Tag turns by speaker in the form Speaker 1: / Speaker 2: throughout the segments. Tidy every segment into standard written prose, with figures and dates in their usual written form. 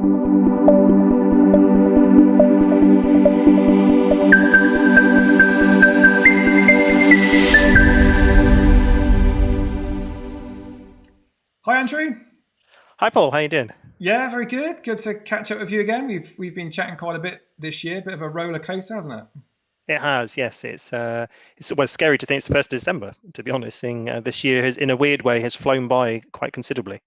Speaker 1: Hi, Andrew.
Speaker 2: Hi, Paul. How you doing?
Speaker 1: Yeah, very good. Good to catch up with you again. We've been chatting quite a bit this year. Bit of a roller coaster, hasn't it?
Speaker 2: It has, yes. It's well scary to think it's the 1st of December. To be honest, seeing this year has, in a weird way, has flown by quite considerably.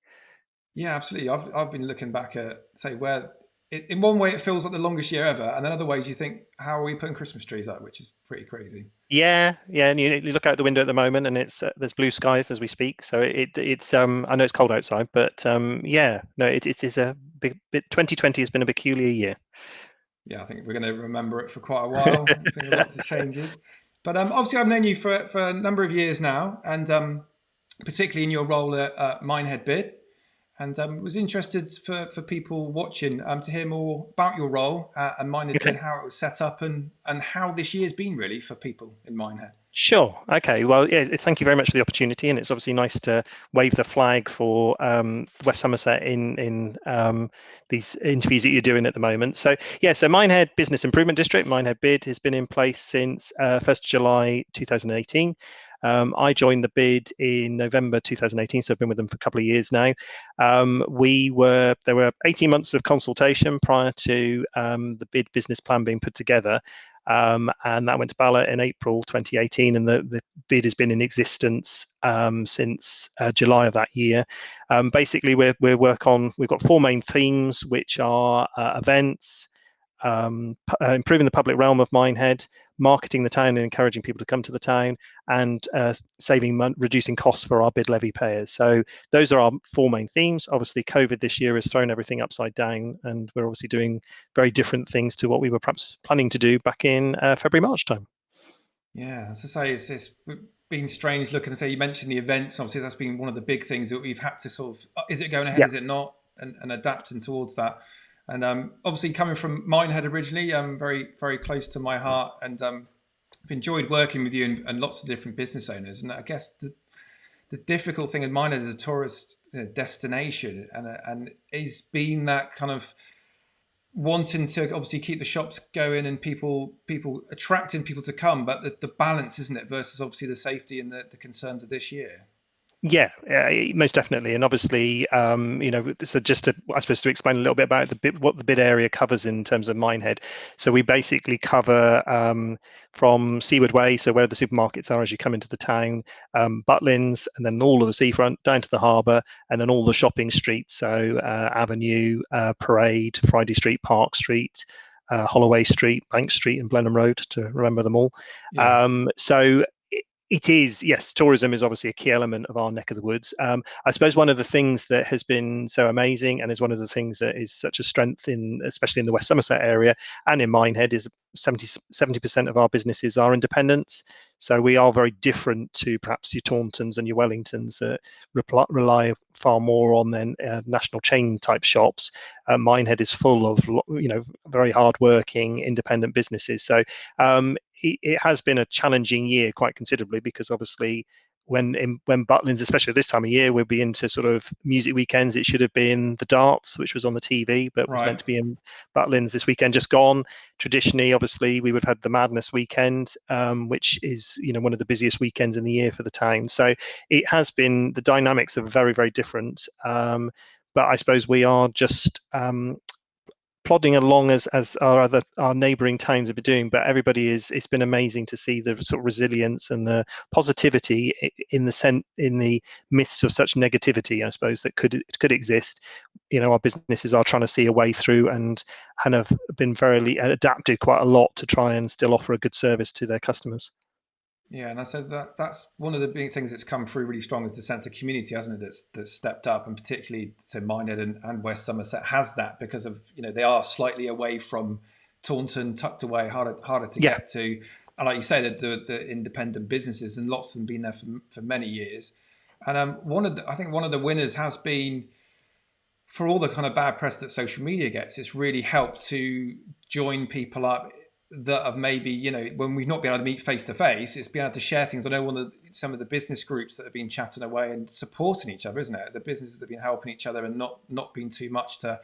Speaker 1: Yeah, absolutely. I've been looking back at say where in one way it feels like the longest year ever, and in other ways you think how are we putting Christmas trees up, which is pretty crazy.
Speaker 2: Yeah, yeah. And you look out the window at the moment, and it's there's blue skies as we speak. So it's I know it's cold outside, but yeah, no, it is a big bit. 2020 has been a peculiar year.
Speaker 1: Yeah, I think we're going to remember it for quite a while. I think there's lots of changes, but obviously I've known you for a number of years now, and particularly in your role at Minehead Bid. And was interested for people watching to hear more about your role and Minehead Bid,
Speaker 2: Okay.
Speaker 1: how it was set up, and how this year's been really for people in Minehead.
Speaker 2: Sure. Okay. Well, yeah, thank you very much for the opportunity, and it's obviously nice to wave the flag for West Somerset in these interviews that you're doing at the moment. So, yeah, so Minehead Business Improvement District, Minehead Bid, has been in place since 1st July 2018. I joined the bid in November 2018, so I've been with them for a couple of years now. There were 18 months of consultation prior to the bid business plan being put together. And that went to ballot in April 2018, and the bid has been in existence since July of that year. Basically, we've got four main themes, which are events, improving the public realm of Minehead, marketing the town and encouraging people to come to the town, and reducing costs for our bid levy payers. So those are our four main themes. Obviously, COVID this year has thrown everything upside down, and we're obviously doing very different things to what we were perhaps planning to do back in February, March time.
Speaker 1: Yeah, as I say, it's been strange looking. Say you mentioned the events. Obviously, that's been one of the big things that we've had to sort of is it going ahead,
Speaker 2: Yeah.
Speaker 1: is it not, and adapting towards that. And obviously, coming from Minehead originally, very close to my heart, and I've enjoyed working with you and lots of different business owners. And I guess the difficult thing in Minehead is a tourist destination, and is being that kind of wanting to obviously keep the shops going and people attracting people to come, but the balance, isn't it, versus obviously the safety and the concerns of this year.
Speaker 2: Yeah, most definitely, and obviously, so just to, I suppose, to explain a little bit about the bit, what the bid area covers in terms of Minehead. So we basically cover from Seaward Way, so where the supermarkets are as you come into the town, Butlins, and then all of the seafront down to the harbour, and then all the shopping streets, so Avenue, Parade, Friday Street, Park Street. Holloway Street, Bank Street, and Blenheim Road, to remember them all.
Speaker 1: Yeah.
Speaker 2: So it is, yes, tourism is obviously a key element of our neck of the woods. I suppose one of the things that has been so amazing and is one of the things that is such a strength in, especially in the West Somerset area and in Minehead, is 70% of our businesses are independents. So we are very different to perhaps your Tauntons and your Wellingtons that rely far more on then national chain type shops. Minehead is full of, very hardworking independent businesses. So it has been a challenging year quite considerably, because obviously when Butlins, especially this time of year, we'll be into sort of music weekends. It should have been the darts, which was on the TV, but was
Speaker 1: Right.
Speaker 2: meant to be in Butlins this weekend, just gone. Traditionally, obviously, we would have had the Madness weekend, which is one of the busiest weekends in the year for the town. So it has been, the dynamics are very, very different. But I suppose we are just plodding along as our neighbouring towns have been doing. But everybody is, it's been amazing to see the sort of resilience and the positivity in the midst of such negativity, I suppose, that could exist. Our businesses are trying to see a way through and have been very adapted quite a lot to try and still offer a good service to their customers.
Speaker 1: Yeah, and I said that's one of the big things that's come through really strong is the sense of community, hasn't it? That's stepped up, and particularly so Minehead and West Somerset has that because of they are slightly away from Taunton, tucked away, harder to
Speaker 2: Yeah.
Speaker 1: get to, and like you say, the independent businesses and lots of them been there for many years, and I think one of the winners has been for all the kind of bad press that social media gets. It's really helped to join people up that have maybe when we've not been able to meet face to face, it's been able to share things. I know some of the business groups that have been chatting away and supporting each other, isn't it? The businesses that have been helping each other and not been too much to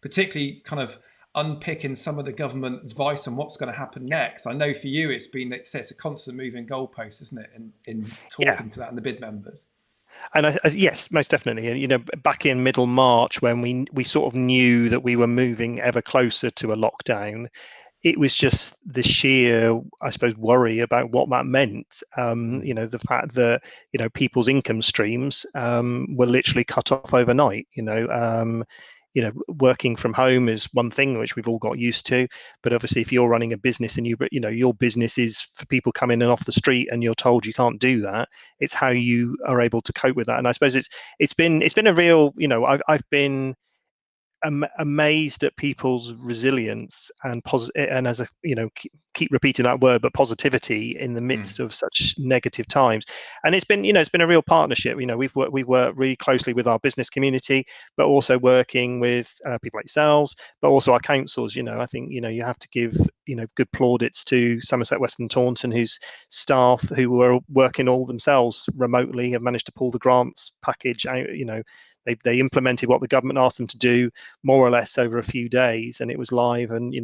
Speaker 1: particularly kind of unpicking some of the government advice on what's going to happen next. I know for you, it's a constant moving goalpost, isn't it? In
Speaker 2: Yeah.
Speaker 1: talking to that and the bid members.
Speaker 2: And yes, most definitely. And back in middle March, when we sort of knew that we were moving ever closer to a lockdown, it was just the sheer, I suppose, worry about what that meant. The fact that people's income streams were literally cut off overnight. Working from home is one thing which we've all got used to, but obviously, if you're running a business and your business is for people coming in off the street, and you're told you can't do that, it's how you are able to cope with that. And I suppose it's been a real, I've been amazed at people's resilience and as a keep repeating that word, but positivity in the midst of such negative times. And it's been a real partnership. We've worked really closely with our business community, but also working with people like yourselves, but also our councils. I think you have to give good plaudits to Somerset, West and Taunton, whose staff, who were working all themselves remotely, have managed to pull the grants package out. They implemented what the government asked them to do more or less over a few days, and it was live, and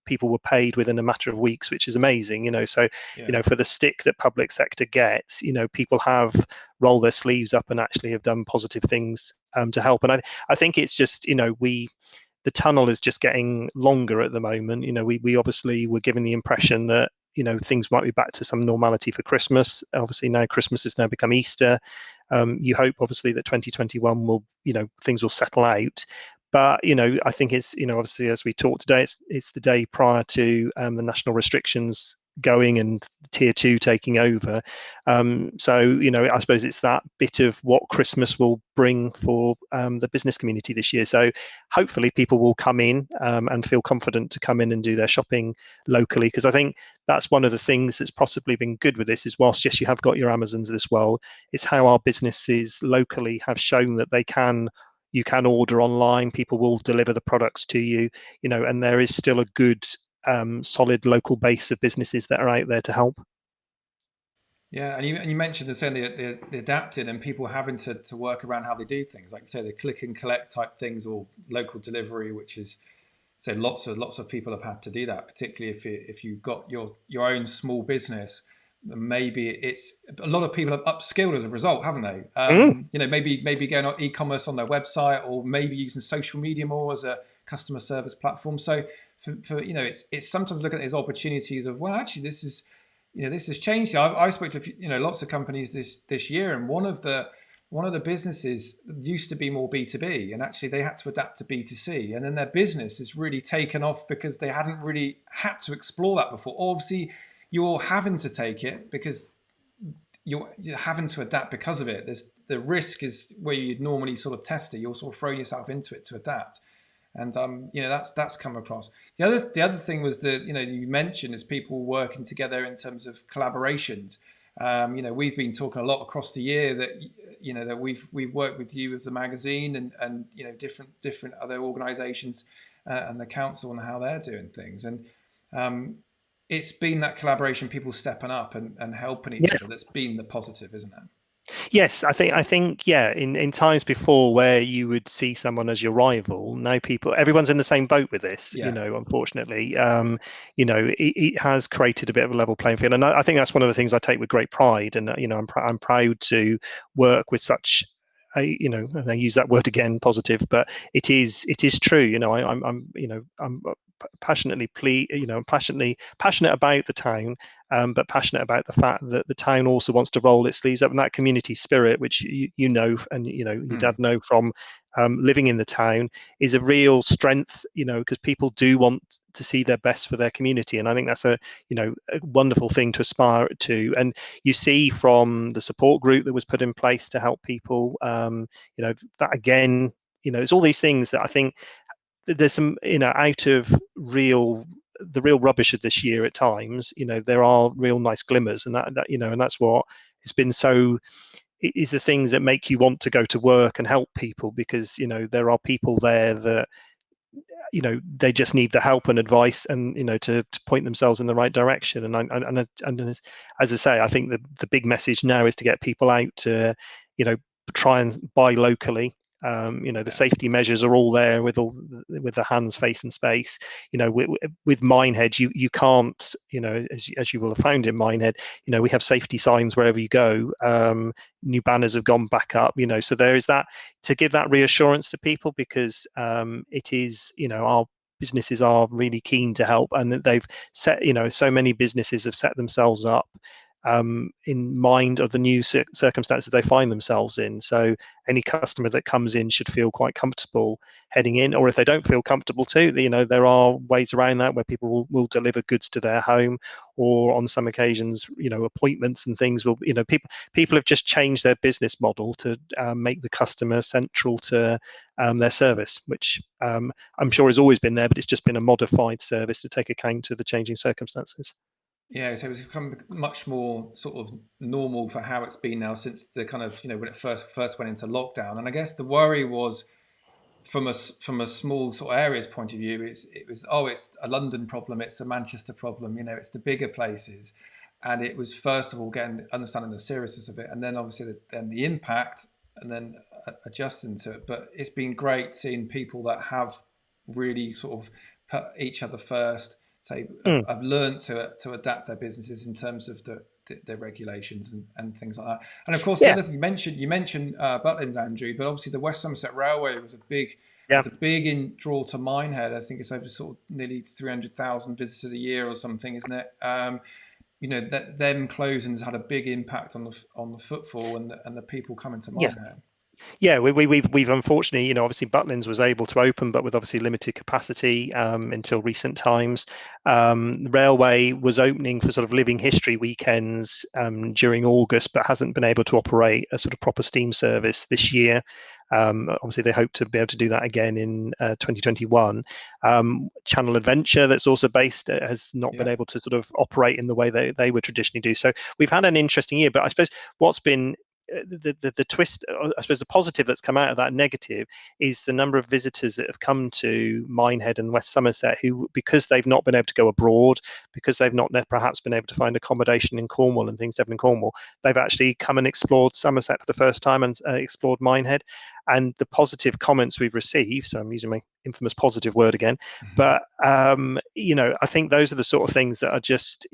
Speaker 2: people were paid within a matter of weeks, which is amazing. So
Speaker 1: Yeah.
Speaker 2: for the stick that public sector gets, people have rolled their sleeves up and actually have done positive things to help. And I think it's just the tunnel is just getting longer at the moment. We obviously were given the impression that things might be back to some normality for Christmas. Obviously now Christmas has now become Easter. You hope obviously that 2021 will things will settle out. But I think it's obviously, as we talked today, it's the day prior to the national restrictions going and tier 2 taking over. So I suppose it's that bit of what Christmas will bring for the business community this year. So hopefully people will come in and feel confident to come in and do their shopping locally, because I think that's one of the things that's possibly been good with this, is whilst yes, you have got your Amazons of this world, it's how our businesses locally have shown that you can order online, people will deliver the products to you, and there is still a good solid local base of businesses that are out there to help.
Speaker 1: Yeah, and you mentioned the adapting and people having to work around how they do things, like you say, the click and collect type things, or local delivery, which is so lots of people have had to do that, particularly if you've got your own small business. Maybe it's a lot of people have upskilled as a result, haven't they?
Speaker 2: Mm.
Speaker 1: Maybe going on e-commerce on their website, or maybe using social media more as a customer service platform. So for it's sometimes looking at these opportunities of, well, actually this has changed. I spoke to lots of companies this year, and one of the businesses used to be more B2B, and actually they had to adapt to B2C, and then their business has really taken off because they hadn't really had to explore that before. Obviously, you're having to take it because you're having to adapt because of it. The risk is where you'd normally sort of test it. You're sort of throwing yourself into it to adapt, and that's come across. The other thing was that you mentioned is people working together in terms of collaborations. We've been talking a lot across the year that we've worked with you with the magazine, and different other organisations and the council, and how they're doing things, and it's been that collaboration, people stepping up and helping each
Speaker 2: Yeah.
Speaker 1: other, that's been the positive, isn't it?
Speaker 2: Yes, I think yeah. In times before where you would see someone as your rival, now everyone's in the same boat with this.
Speaker 1: Yeah.
Speaker 2: Unfortunately, it has created a bit of a level playing field, and I think that's one of the things I take with great pride. And I'm proud to work with such. And I use that word again, positive, but it is true. I'm passionately passionate about the town, but passionate about the fact that the town also wants to roll its sleeves up, and that community spirit, which and your dad know from living in the town, is a real strength. Because people do want to see their best for their community, and I think that's a wonderful thing to aspire to. And you see from the support group that was put in place to help people, that again, it's all these things that I think there's some out of the real rubbish of this year at times, there are real nice glimmers, and and that's what it's been. So it is the things that make you want to go to work and help people, because there are people there that they just need the help and advice, and to point themselves in the right direction. And as I say, I think the big message now is to get people out to try and buy locally, The safety measures are all there with with the hands, face, and space. With Minehead, you can't, as you will have found in Minehead, we have safety signs wherever you go. New banners have gone back up, so there is that, to give that reassurance to people, because it is, our businesses are really keen to help, and that they've set, so many businesses have set themselves up in mind of the new circumstances they find themselves in. So any customer that comes in should feel quite comfortable heading in, or if they don't feel comfortable too, there are ways around that, where people will deliver goods to their home, or on some occasions, appointments and things will, people have just changed their business model to make the customer central to their service, which I'm sure has always been there, but it's just been a modified service to take account of the changing circumstances.
Speaker 1: Yeah, so it's become much more sort of normal for how it's been now since the kind of, when it first went into lockdown. And I guess the worry was, from a small sort of areas point of view, it was, oh, it's a London problem, it's a Manchester problem, it's the bigger places. And it was, first of all, getting understanding the seriousness of it, and then obviously then the impact, and then adjusting to it. But it's been great seeing people that have really sort of put each other first. Say,
Speaker 2: Mm,
Speaker 1: I've learned to adapt their businesses in terms of the regulations and things like that. And of course, the
Speaker 2: yeah,
Speaker 1: other thing you mentioned Butlins, Andrew, but obviously the West Somerset Railway was a big
Speaker 2: yeah.
Speaker 1: it's a big in draw to Minehead. I think it's over sort of nearly 300,000 visitors a year or something, isn't it? That them closing has had a big impact on the footfall and the people coming to
Speaker 2: Yeah,
Speaker 1: Minehead.
Speaker 2: yeah, we've unfortunately, obviously Butlins was able to open, but with obviously limited capacity until recent times. The railway was opening for sort of living history weekends during August, but hasn't been able to operate a sort of proper steam service this year. Obviously, they hope to be able to do that again in 2021. Channel Adventure, that's also based, has not been
Speaker 1: Yeah.
Speaker 2: able to sort of operate in the way they would traditionally do. So we've had an interesting year, but I suppose what's been the twist, I suppose the positive that's come out of that negative, is the number of visitors that have come to Minehead and West Somerset, who, because they've not been able to go abroad, because they've not perhaps been able to find accommodation in Cornwall and things, Devon and Cornwall, they've actually come and explored Somerset for the first time, and explored Minehead. And the positive comments we've received, so I'm using my infamous positive word again, but I think those are the sort of things that are just,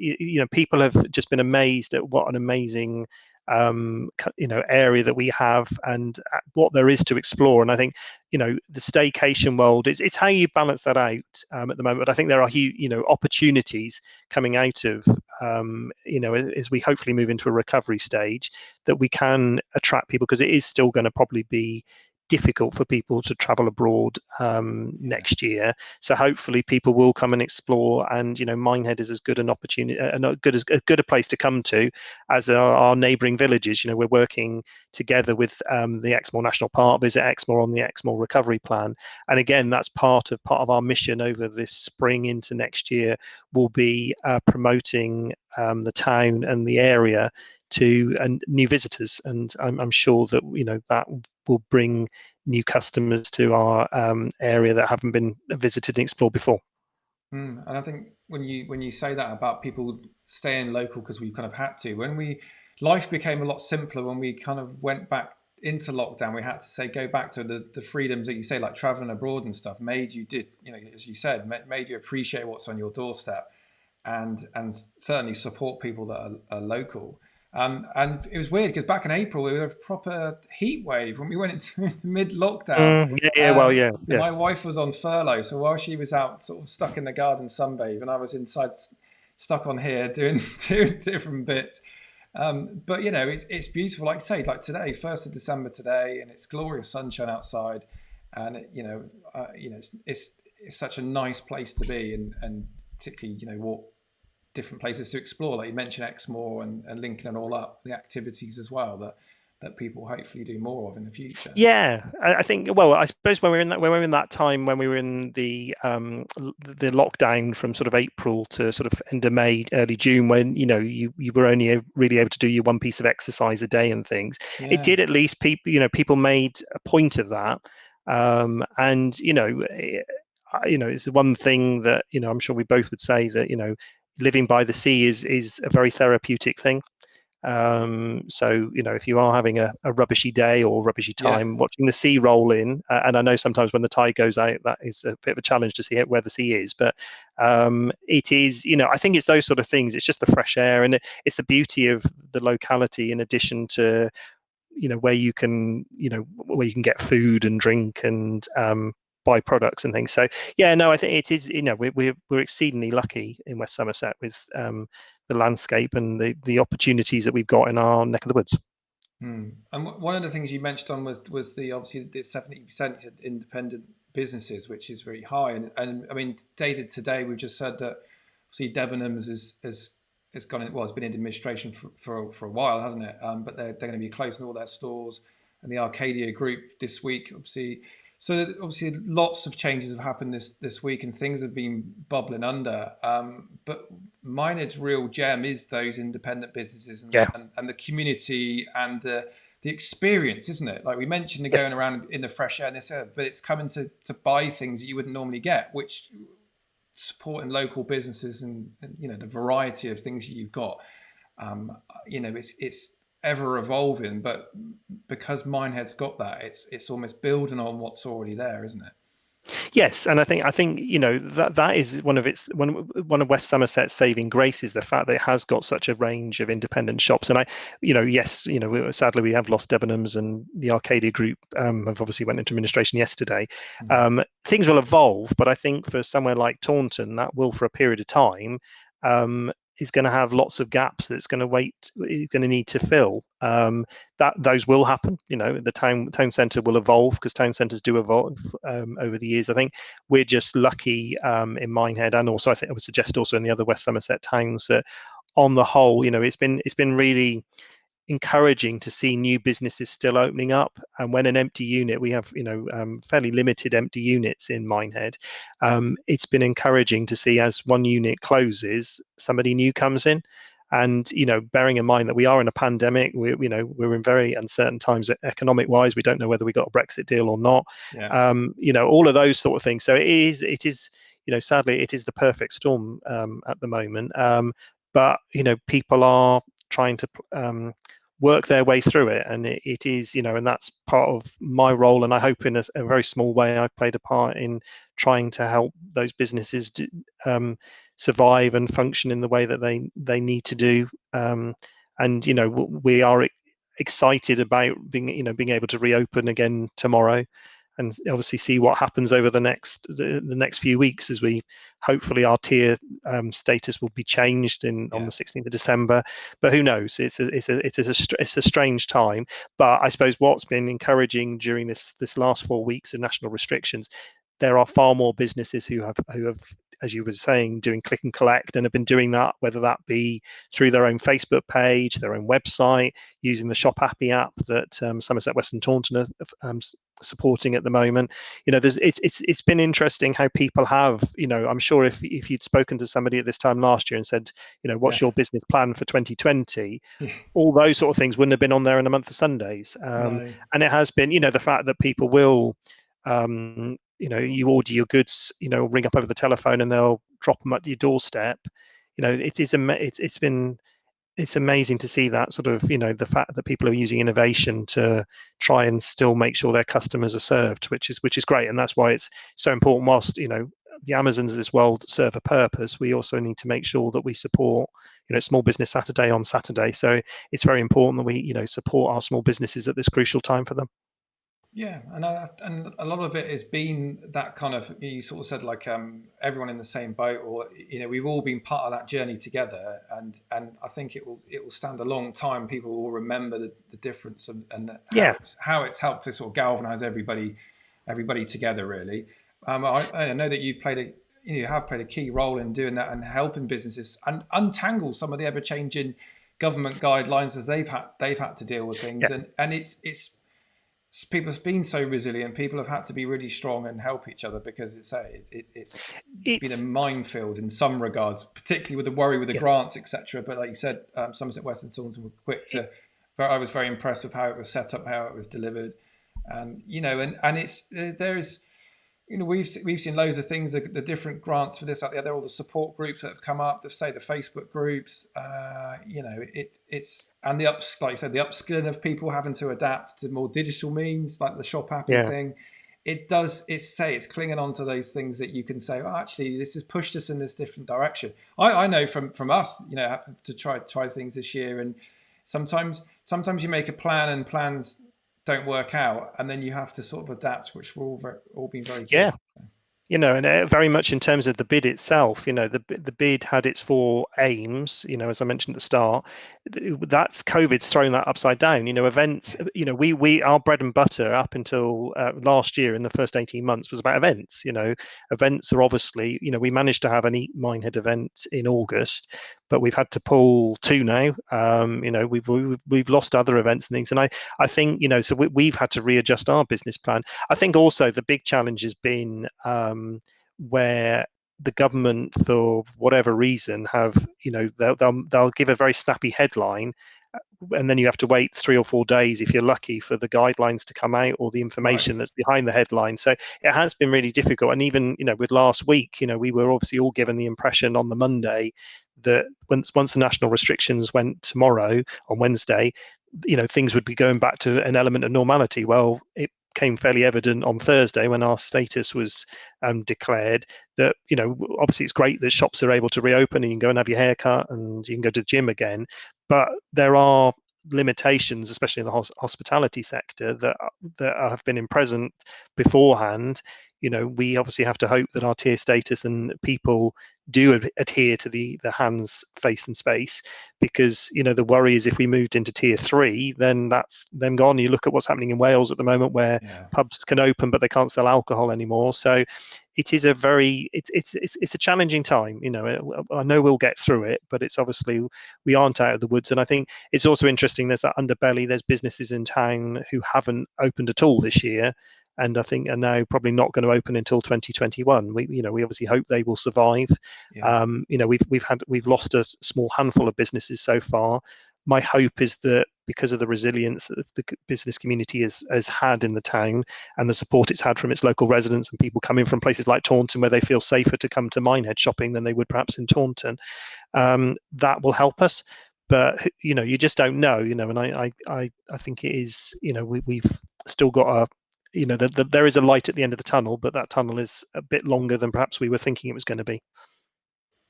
Speaker 2: people have just been amazed at what an amazing area that we have, and what there is to explore. And I think the staycation world, it's how you balance that out at the moment. But I think there are opportunities coming out of as we hopefully move into a recovery stage, that we can attract people, because it is still going to probably be difficult for people to travel abroad
Speaker 1: Yeah.
Speaker 2: next year. So hopefully people will come and explore, and Minehead is as good an opportunity, as good a place to come to as our neighbouring villages. We're working together with the Exmoor National Park, Visit Exmoor on the Exmoor Recovery Plan, and again, that's part of our mission over this spring into next year. Will be promoting the town and the area to new visitors, and I'm sure that that will bring new customers to our area that haven't been visited and explored before.
Speaker 1: And I think when you say that about people staying local because we kind of had to, when we life became a lot simpler when we kind of went back into lockdown, we had to say go back to the freedoms that you say, like traveling abroad and stuff, made you did, as you said, made you appreciate what's on your doorstep, and certainly support people that are local. And it was weird because back in April we had a proper heat wave when we went into mid lockdown.
Speaker 2: Yeah, yeah, well, yeah, yeah.
Speaker 1: My wife was on furlough, so while she was out sort of stuck in the garden sunbathe, and I was inside stuck on here doing two different bits. But it's beautiful. Like I say, like today, 1st of December today, and it's glorious sunshine outside, and it's such a nice place to be, and particularly what different places to explore. Like you mentioned, Exmoor and Lincoln and all up, the activities as well that people hopefully do more of in the future.
Speaker 2: Yeah, I think. Well, I suppose when we were in that time, when we were in the lockdown from sort of April to sort of end of May, early June, when you were only really able to do your one piece of exercise a day and things. It
Speaker 1: Yeah.
Speaker 2: did, at least people made a point of that, and it's the one thing that I'm sure we both would say, that living by the sea is a very therapeutic thing. So, if you are having a rubbishy day or rubbishy
Speaker 1: Yeah.
Speaker 2: time, watching the sea roll in, and I know sometimes when the tide goes out, that is a bit of a challenge to see where the sea is, but it is, I think it's those sort of things. It's just the fresh air, and it's the beauty of the locality, in addition to, where you can get food and drink and buy products and things. So yeah, no, I think it is. We're exceedingly lucky in West Somerset with the landscape and the opportunities that we've got in our neck of the woods.
Speaker 1: And one of the things you mentioned on was the obviously the 70% independent businesses, which is very high. And I mean, dated today, we've just said that obviously Debenhams has gone in, well, it's been in administration for a while, hasn't it? But they're going to be closing all their stores, and the Arcadia Group this week, obviously. So obviously, lots of changes have happened this week, and things have been bubbling under. But Minehead's real gem is those independent businesses
Speaker 2: Yeah.
Speaker 1: and the community and the experience, isn't it? Like we mentioned, the
Speaker 2: Yes.
Speaker 1: going around in the fresh air and this, but it's coming to buy things that you wouldn't normally get, which supporting local businesses and the variety of things you've got. It's ever evolving, but because Minehead's got that, it's almost building on what's already there, isn't it?
Speaker 2: Yes, and I think that is one of West Somerset's saving graces, the fact that it has got such a range of independent shops. And yes, sadly we have lost Debenhams, and the Arcadia Group have obviously went into administration yesterday.
Speaker 1: Mm.
Speaker 2: Things will evolve, but I think for somewhere like Taunton, that will, for a period of time, is going to have lots of gaps that's going to need to fill. That those will happen. The town centre will evolve, because town centres do evolve over the years. I think we're just lucky in Minehead, and also I think I would suggest also in the other West Somerset towns, that on the whole, it's been really encouraging to see new businesses still opening up. And when an empty unit, we have fairly limited empty units in Minehead, it's been encouraging to see, as one unit closes, somebody new comes in. And bearing in mind that we are in a pandemic, we're in very uncertain times economic wise. We don't know whether we got a Brexit deal or not.
Speaker 1: Yeah.
Speaker 2: All of those sort of things. So it is sadly it is the perfect storm at the moment. But people are trying to work their way through it, and it is, and that's part of my role. And I hope in a very small way I've played a part in trying to help those businesses survive and function in the way that they need to do. And we are excited about being able to reopen again tomorrow, and obviously see what happens over the next few weeks, as we hopefully our tier status will be changed on
Speaker 1: Yeah.
Speaker 2: the 16th of December. But who knows? It's a strange time. But I suppose what's been encouraging during this last 4 weeks of national restrictions, there are far more businesses who have, as you were saying, doing click and collect, and have been doing that, whether that be through their own Facebook page, their own website, using the Shop Happy app that Somerset West and Taunton are supporting at the moment. It's been interesting how people have, I'm sure if you'd spoken to somebody at this time last year and said,
Speaker 1: Yeah.
Speaker 2: what's your business plan for 2020, all those sort of things wouldn't have been on there in a month of Sundays.
Speaker 1: No.
Speaker 2: And it has been, the fact that people will you order your goods, ring up over the telephone and they'll drop them at your doorstep. It's amazing to see that sort of, the fact that people are using innovation to try and still make sure their customers are served, which is great. And that's why it's so important. Whilst the Amazons of this world serve a purpose, we also need to make sure that we support Small Business Saturday on Saturday. So it's very important that we support our small businesses at this crucial time for them.
Speaker 1: Yeah, and a lot of it has been that kind of, you sort of said, like everyone in the same boat, or we've all been part of that journey together, and I think it will stand a long time. People will remember the difference, and
Speaker 2: Yeah.
Speaker 1: how it's helped to sort of galvanise everybody together, really. I know that you have played a key role in doing that and helping businesses and untangle some of the ever changing government guidelines as they've had to deal with things,
Speaker 2: Yeah.
Speaker 1: and people have been so resilient. People have had to be really strong and help each other, because it's been a
Speaker 2: It's
Speaker 1: minefield in some regards, particularly with the worry with the
Speaker 2: yeah.
Speaker 1: grants, etc. But like you said, Somerset West and Taunton were quick to. But I was very impressed with how it was set up, how it was delivered, and and it's there's we've seen loads of things, the different grants for this out there, all the support groups that have come up, say the Facebook groups, it's and the ups like I said, the upskilling of people having to adapt to more digital means like the Shop Happy
Speaker 2: Yeah.
Speaker 1: thing. It's clinging on to those things that you can say, oh, actually this has pushed us in this different direction. I know from us, having to try things this year, and sometimes you make a plan and plans don't work out, and then you have to sort of adapt, which we're all been very good
Speaker 2: Yeah.
Speaker 1: at.
Speaker 2: And very much in terms of the bid itself, the bid had its four aims, as I mentioned at the start. That's COVID's thrown that upside down. Events, we our bread and butter up until last year in the first 18 months was about events. Events are obviously, we managed to have an Eat Minehead event in August, but we've had to pull two now. We've lost other events and things, and I think, so we've had to readjust our business plan. I think also the big challenge has been where the government, for whatever reason, have they'll give a very snappy headline, and then you have to wait 3 or 4 days if you're lucky for the guidelines to come out or the
Speaker 1: Right.
Speaker 2: information that's behind the headline. So it has been really difficult. And even with last week, we were obviously all given the impression on the Monday that once the national restrictions went tomorrow on Wednesday, things would be going back to an element of normality. Well, it came fairly evident on Thursday when our status was declared that obviously it's great that shops are able to reopen and you can go and have your hair cut and you can go to the gym again, but there are limitations, especially in the hospitality sector, that have been present beforehand. We obviously have to hope that our tier status and people do adhere to the hands, face, and space, because the worry is if we moved into tier 3, then that's them gone. You look at what's happening in Wales at the moment, where
Speaker 1: Yeah.
Speaker 2: pubs can open but they can't sell alcohol anymore. So it is it's a challenging time. I know we'll get through it, but it's obviously we aren't out of the woods. And I think it's also interesting, there's that underbelly. There's businesses in town who haven't opened at all this year, and I think are now probably not going to open until 2021. We obviously hope they will survive.
Speaker 1: Yeah.
Speaker 2: We've lost a small handful of businesses so far. My hope is that because of the resilience that the business community has had in the town and the support it's had from its local residents and people coming from places like Taunton, where they feel safer to come to Minehead shopping than they would perhaps in Taunton, that will help us. But you just don't know. And I think it is. We've still got there is a light at the end of the tunnel, but that tunnel is a bit longer than perhaps we were thinking it was going to be.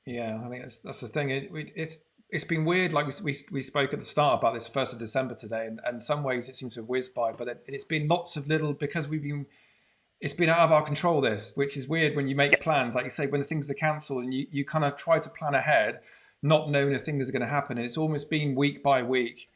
Speaker 1: Yeah, I think that's the thing. It's been weird. Like we spoke at the start about this 1st of December today, and some ways it seems to have whizzed by. But it's been lots of little, because it's been out of our control. This, which is weird when you make
Speaker 2: Yeah,
Speaker 1: plans, like you say, when the things are cancelled, and you kind of try to plan ahead, not knowing if things are going to happen, and it's almost been week by week.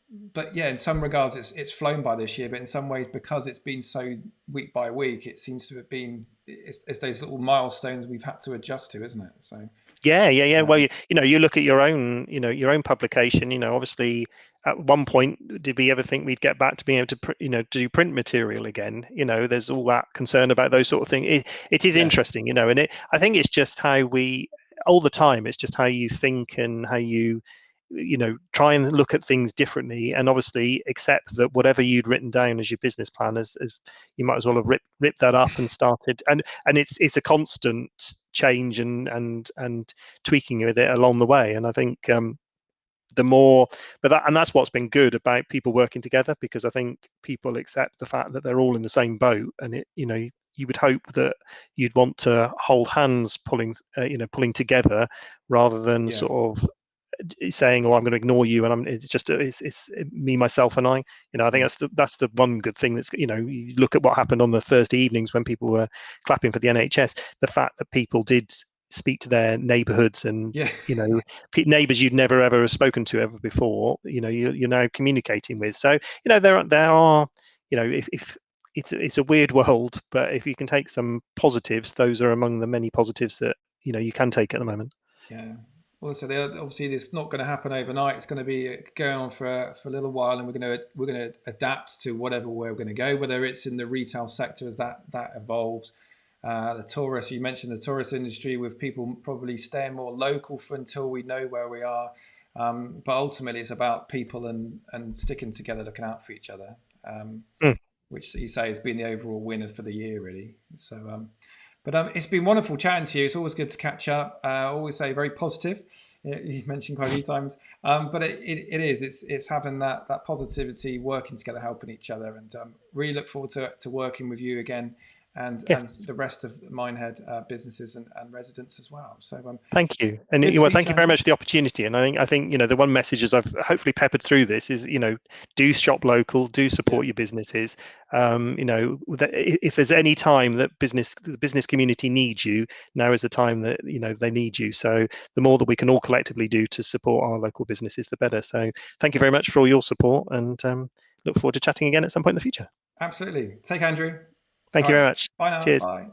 Speaker 1: But yeah, in some regards, it's flown by this year. But in some ways, because it's been so week by week, it seems to have been it's those little milestones we've had to adjust to, isn't it? So.
Speaker 2: yeah. Well, you look at your own publication. Obviously, at one point, did we ever think we'd get back to being able to, to do print material again? There's all that concern about those sort of things. It is
Speaker 1: Yeah.
Speaker 2: interesting, and I think it's just how we all the time. It's just how you think and how you try and look at things differently, and obviously accept that whatever you'd written down as your business plan, as you might as well have ripped that up and started, and it's a constant change and tweaking with it along the way. And I think the more, that's what's been good about people working together, because I think people accept the fact that they're all in the same boat, and you would hope that you'd want to hold hands pulling together, rather than
Speaker 1: Yeah.
Speaker 2: sort of saying, "Oh, I'm going to ignore you," and it's me, myself, and I. I think
Speaker 1: Yeah.
Speaker 2: that's the one good thing. That's you look at what happened on the Thursday evenings when people were clapping for the NHS. The fact that people did speak to their neighbourhoods and
Speaker 1: Yeah.
Speaker 2: neighbours you'd never ever spoken to ever before. You're now communicating with. So there are if it's a weird world, but if you can take some positives, those are among the many positives that you can take at the moment.
Speaker 1: Yeah. Well, so obviously it's not going to happen overnight. It's going to be going on for a little while, and we're going to adapt to whatever way we're going to go. Whether it's in the retail sector as that evolves, the tourists. You mentioned the tourist industry, with people probably staying more local for until we know where we are. But ultimately, it's about people and sticking together, looking out for each other.
Speaker 2: Mm.
Speaker 1: which you say has been the overall winner for the year, really. So, but it's been wonderful chatting to you. It's always good to catch up. I always say very positive. You've mentioned quite a few times, but it is. It's having that positivity, working together, helping each other, and really look forward to working with you again, and
Speaker 2: Yes.
Speaker 1: the rest of Minehead businesses and residents as well. So
Speaker 2: Thank you, and
Speaker 1: good to
Speaker 2: well,
Speaker 1: speak to
Speaker 2: thank
Speaker 1: you,
Speaker 2: you very
Speaker 1: Andrew.
Speaker 2: much for the opportunity. And I think the one message as I've hopefully peppered through this is do shop local, do
Speaker 1: Yeah,
Speaker 2: support your businesses. If there's any time that the business community needs you, now is the time that they need you. So the more that we can all collectively do to support our local businesses, the better. So thank you very much for all your support, and look forward to chatting again at some point in the future.
Speaker 1: absolutely. Take care, Andrew.
Speaker 2: Thank
Speaker 1: All
Speaker 2: you
Speaker 1: right.
Speaker 2: very much.
Speaker 1: Bye now.
Speaker 2: Cheers.
Speaker 1: Bye.